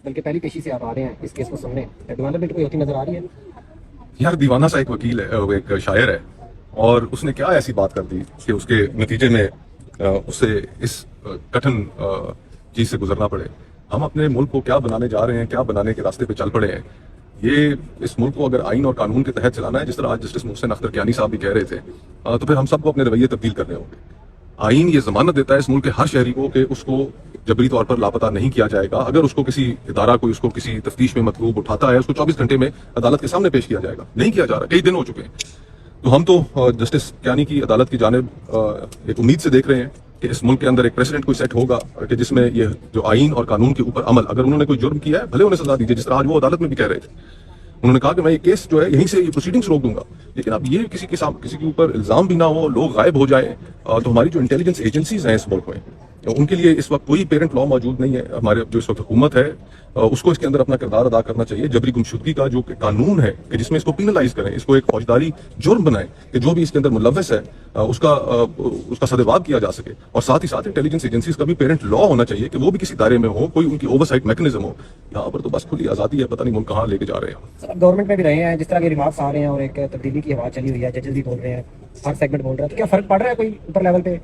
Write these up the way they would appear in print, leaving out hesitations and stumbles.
बल्कि पहली पेशी से आप आ रहे हैं इस केस को सुनने, डेवलपमेंट कोई होती नजर आ रही है? यार दीवाना सा एक वकील है, वो एक शायर है, और उसने क्या ऐसी बात कर दी कि उसके नतीजे में उसे इस कठिन चीज से गुजरना पड़े। हम अपने मुल्क को क्या बनाने जा रहे हैं, क्या बनाने के रास्ते पे चल पड़े हैं। ये इस मुल्क को अगर आइन और कानून के तहत चलाना है, जिस तरह आज जस्टिस मोहसिन अख्तर कियानी साहब भी कह रहे थे, तो फिर हम सबको अपने रवैये तब्दील करने होंगे। आइन ये जमानत देता है इस मुल्क के हर शहरी को कि उसको जबरी तौर पर लापता नहीं किया जाएगा। अगर उसको किसी इदारा कोई उसको किसी तफ्तीश में मतलूब उठाता है, उसको 24 घंटे में अदालत के सामने पेश किया जाएगा। नहीं किया जा रहा, कई दिन हो चुके हैं। तो हम तो जस्टिस कियानी की अदालत की जानिब एक उम्मीद से देख रहे हैं कि इस मुल्क के अंदर एक प्रेसिडेंट कोई सेट होगा कि जिसमें ये जो आइन और कानून के ऊपर अमल, अगर उन्होंने कोई जुर्म किया है भले उन्हें सजा दीजिए, जिस तरह आज वो अदालत में भी कह रहे थे। उन्होंने कहा कि मैं ये केस जो है यहीं से ये प्रोसीडिंग्स रोक दूंगा, लेकिन अब ये किसी के ऊपर इल्जाम भी ना हो, लोग गायब हो जाए, तो हमारी जो इंटेलिजेंस एजेंसीज हैं इस मुल्क में, उनके लिए इस वक्त कोई पेरेंट लॉ मौजूद नहीं है। हमारे जो इस वक्त हुकूमत है उसको इसके अंदर अपना किरदार अदा करना चाहिए। जबरी गुमशुदगी का जो कानून है कि जिसमें इसको पिनलाइज करें, इसको एक फौजदारी जुर्म बनाएं कि जो भी इसके अंदर मुलव्वस है उसका सदेवाब किया जा सके। और साथ ही साथ इंटेलिजेंस एजेंसीज का भी पेरेंट लॉ होना चाहिए कि वो भी किसी दायरे में हो, कोई उनकी ओवरसाइट मैकेनिज्म हो। यहाँ पर तो बस खुली आजादी है, पता नहीं मुल्क कहाँ लेके जा रहे हैं। सर, गवर्नमेंट में भी रहे हैं, जिस तरह के रिमार्क्स आ रहे हैं और एक तब्दीली की आवाज चली हुई है, जजेस भी बोल रहे हैं, हर सेगमेंट बोल रहा है, तो क्या फर्क पड़ रहा है कोई ऊपर लेवल पे?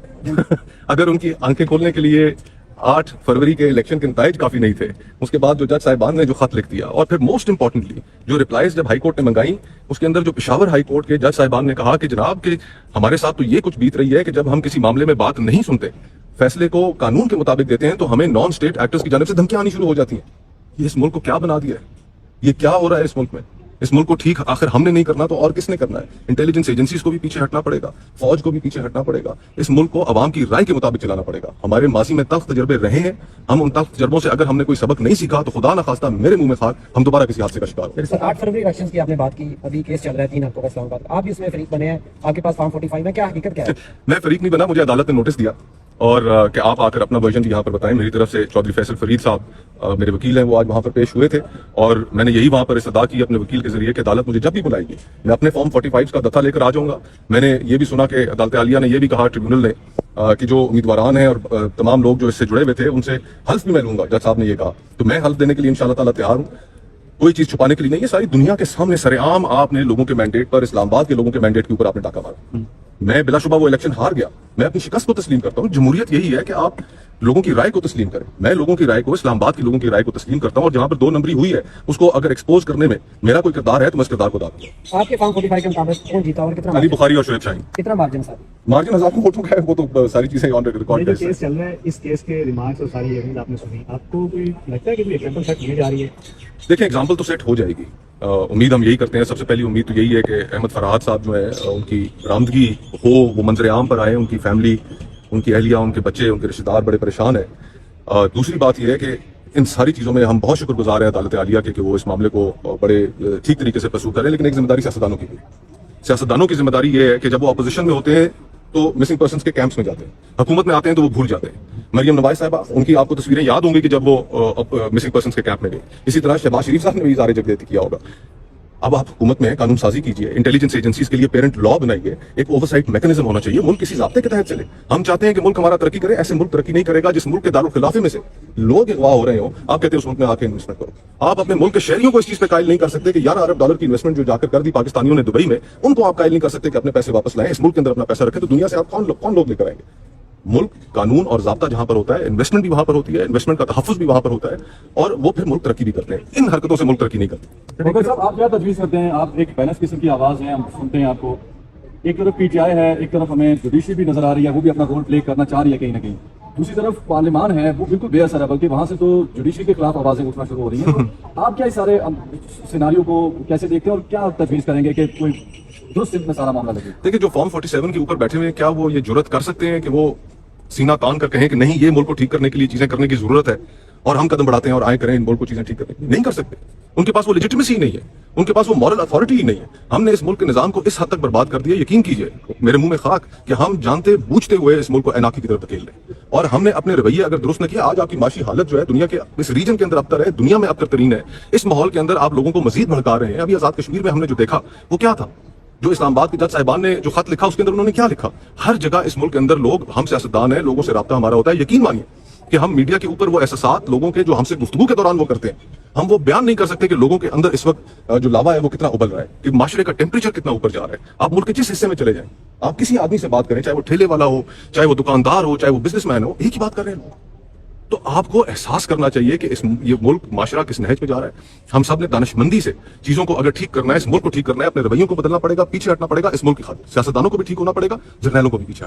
अगर उनकी आंखें खोलने के लिए 8 फरवरी के इलेक्शन के नताइज काफी नहीं थे, उसके बाद जो जज साहिबान ने जो खत लिख दिया, और फिर मोस्ट इंपॉर्टेंटली जो रिप्लाईज जब हाईकोर्ट ने मंगाई, उसके अंदर जो पेशावर हाईकोर्ट के जज साहिबान ने कहा कि जनाब कि हमारे साथ तो ये कुछ बीत रही है कि जब हम किसी मामले में बात नहीं सुनते, फैसले को कानून के मुताबिक देते हैं, तो हमें नॉन स्टेट एक्टर्स की जानिब से धमकियां आनी शुरू हो जाती हैं। ये इस मुल्क को क्या बना दिया है? ये क्या हो रहा है इस मुल्क में? इस मुल्क को ठीक आखिर हमने नहीं करना तो और किसने करना है? इंटेलिजेंस एजेंसीज को भी पीछे हटना पड़ेगा, फौज को भी पीछे हटना पड़ेगा। इस मुल्क को अवाम की राय के मुताबिक चलाना पड़ेगा। हमारे माजी में तख्त तजर्बे रहे हैं, हम उन तख्त तजर्बों से अगर हमने कोई सबक नहीं सीखा तो खुदा ना खास्ता मेरे मुंह में खाक, हम दोबारा किसी हादसे का शिकार हो। 8 फरवरी इलेक्शन की आपने बात की, अभी केस चल रहा है 3 अक्टूबर इस्लामाबाद, आप भी इसमें फरीक बने हैं, आपके पास फॉर्म 45 में क्या हकीकत क्या है? मैं फरीक नहीं बना, मुझे अदालत ने नोटिस दिया और कि आप आकर अपना वर्जन भी यहाँ पर बताएं। मेरी तरफ से चौधरी फैसल फरीद साहब मेरे वकील हैं, वो आज वहाँ पर पेश हुए थे, और मैंने यही वहाँ पर इस्तदा की अपने वकील के जरिए कि अदालत मुझे जब भी बुलाएगी मैं अपने फॉर्म 45 का दत्ता लेकर आ जाऊंगा। मैंने ये भी सुना कि अदालत आलिया ने यह भी कहा ट्रिब्यूनल ने कि जो उम्मीदवारान हैं और तमाम लोग जो इससे जुड़े हुए थे उनसे हल्फ भी मैं लूंगा। जज साहब ने ये कहा, तो मैं हल्फ देने के लिए इंशाअल्लाह ताला तैयार हूँ। कोई चीज छुपाने के लिए नहीं है, सारी दुनिया के सामने सरेआम आपने लोगों के मैंडेट पर, इस्लामाबाद के लोगों के मैंडेट के ऊपर आपने डाका मारा। मैं बिलाशुबा वो इलेक्शन हार गया, मैं अपनी शिकस्त को तस्लीम करता हूँ। जमहूरियत यही है कि आप लोगों की राय को तस्लीम करें। मैं लोगों की राय को, इस्लामाबाद के लोगों की राय को तस्लीम करता हूँ, और जहां पर 2 नंबरी हुई है उसको अगर एक्सपोज करने में मेरा कोई किरदार है तो मैं इस किरदार को दाऊंगा। आपके फॉर्म 45 के मुताबिक कौन जीता और कितना? अली बुखारी और शोएब शाहीन। कितना मार्जिन सर? मार्जिन 1000 वोटों का है, वो तो सारी चीजें ऑन रिकॉर्ड है। केस चल रहा है, इस केस के रिमार्क्स और सारी एविडेंस आपने सुनी, आपको कोई लगता है कि कोई एग्जांपल सेट होने जा रही है? देखिए, एग्जाम्पल तो सेट हो जाएगी, उम्मीद हम यही करते हैं। सबसे पहली उम्मीद तो यही है कि अहमद फरहाद साहब जो है उनकी बरामदगी हो, वो मंजर आम पर आए, उनकी फैमिली, उनकी अहलिया, उनके बच्चे, उनके रिश्तेदार बड़े परेशान है। दूसरी बात यह है कि इन सारी चीजों में हम बहुत शुक्रगुजार हैं अदालत आलिया के कि वो इस मामले को बड़े ठीक तरीके से प्रस्तुत करें। लेकिन एक जिम्मेदारी सियासतदानों की भी, सियासतदानों की जिम्मेदारी ये है कि जब वो अपोजिशन में होते हैं तो मिसिंग पर्सन्स के कैंप्स में जाते हैं, हुकूमत में आते हैं तो वो भूल जाते हैं। मरियम नवाज साहिबा, उनकी आपको तस्वीरें याद होंगी कि जब वो मिसिंग पर्सन्स के कैंप में गए। इसी तरह शहबाज शरीफ साहब ने भी इज़हार यकजहती किया होगा। अब आप हुकूमत में कानून साजी कीजिए, इंटेलिजेंस एजेंसीज के लिए पेरेंट लॉ बनाइए, एक ओवरसाइट मैकेनिज्म होना चाहिए, मुल्क किसी ज़ाब्ते के तहत चले। हम चाहते हैं कि मुल्क हमारा तरक्की करे, ऐसे मुल्क तरक्की नहीं करेगा जिस मुल्क के दारुल खिलाफे में से लोग अगवा हो रहे हो। आप कहते हैं उस मुल्क में आके इन्वेस्टमेंट करो। आप अपने मुल्क के शहरियों को इस चीज पे कायल नहीं कर सकते कि 11 अरब डॉलर की इन्वेस्टमेंट जो जाकर कर दी पाकिस्तानियों ने दुबई में, उनको आप कायल नहीं कर सकते कि अपने पैसे वापस लाएं, इस मुल्क के अंदर अपना पैसा रखें। तो दुनिया से आप कौन लोग लेकर आएंगे? मुल्क कानून और ज़ाब्ता जहां पर होता है, इन्वेस्टमेंट भी वहां पर होती है, इन्वेस्टमेंट का तहफ़्फ़ुज़ भी वहां पर होता है, और वो फिर मुल्क तरक्की भी करते हैं। इन हरकतों से मुल्क तरक्की नहीं करते। डॉक्टर साहब, आप क्या तजवीज़ करते हैं? आप एक बैलेंस किस्म की आवाज़ हैं, हम सुनते हैं आपको। एक तरफ पीटीआई है, एक तरफ हमें जुडिशरी भी नजर आ रही है, वो भी अपना रोल प्ले करना चाह रही है कहीं ना कहीं। दूसरी तरफ पार्लियामान है, वो बिल्कुल बेअसर है, बल्कि वहां से तो जुडिशरी के खिलाफ आवाजें उठना शुरू हो रही हैं। तो आप क्या इस सारे सिनारियों को कैसे देखते हैं और क्या तजवीज़ करेंगे कि कोई दुरुस्त में सारा मामला लगे? देखिए, जो फॉर्म 47 के ऊपर बैठे हुए हैं, क्या वो ये जुर्रत कर सकते हैं कि वो सीना तान कर कहें कि नहीं, ये मुल्क को ठीक करने के लिए चीजें करने की जरूरत है और हम कदम बढ़ाते हैं और आए करें इन मुल्क को चीजें ठीक करने के लिए? नहीं कर सकते। उनके पास वो लेजिटिमेसी ही नहीं है, उनके पास वो मॉरल अथॉरिटी ही नहीं है। हमने इस मुल्क के निजाम को इस हद तक बर्बाद कर दिया, यकीन कीजिए, मेरे मुंह में खाक, कि हम जानते बूझते हुए इस मुल्क को एनाकी की तरफ धकेल रहे। और हमने अपने रवैये अगर दुरुस्त न किया, आज आपकी माशी हालत जो है दुनिया के इस रीजन के अंदर अबतर है, दुनिया में अबतर तरीन है। इस माहौल के अंदर आप लोगों को मजीद भड़का रहे हैं। अभी आजाद कश्मीर में हमने जो देखा वो क्या था? जो इस्लामाबाद के जज साहिबान ने जो खत लिखा उसके अंदर उन्होंने क्या लिखा? हर जगह इस मुल्क के अंदर लोग, हम सियासतदान हैं, लोगों से राब्ता हमारा होता है। यकीन मानिए कि हम मीडिया के ऊपर वो एहसास लोगों के जो हमसे गुफ्तगू के दौरान वो करते हैं, हम वो बयान नहीं कर सकते कि लोगों के अंदर इस वक्त जो लावा है वो कितना उबल रहा है, कि माशरे का टेम्परेचर कितना ऊपर जा रहा है। आप मुल्क के जिस हिस्से में चले जाएं, आप किसी आदमी से बात करें, चाहे वो ठेले वाला हो, चाहे वो दुकानदार हो, चाहे वो बिजनेसमैन हो, एक ही बात कर रहे हैं लोग। तो आपको एहसास करना चाहिए कि ये मुल्क माशरा किस नहज पे जा रहा है। हम सब ने दानिशमंदी से चीजों को अगर ठीक करना है, इस मुल्क को ठीक करना है, अपने रवैयों को बदलना पड़ेगा, पीछे हटना पड़ेगा इस मुल्क की खातिर। सियासतदानों को भी ठीक होना पड़ेगा, जर्नैलों को भी पीछे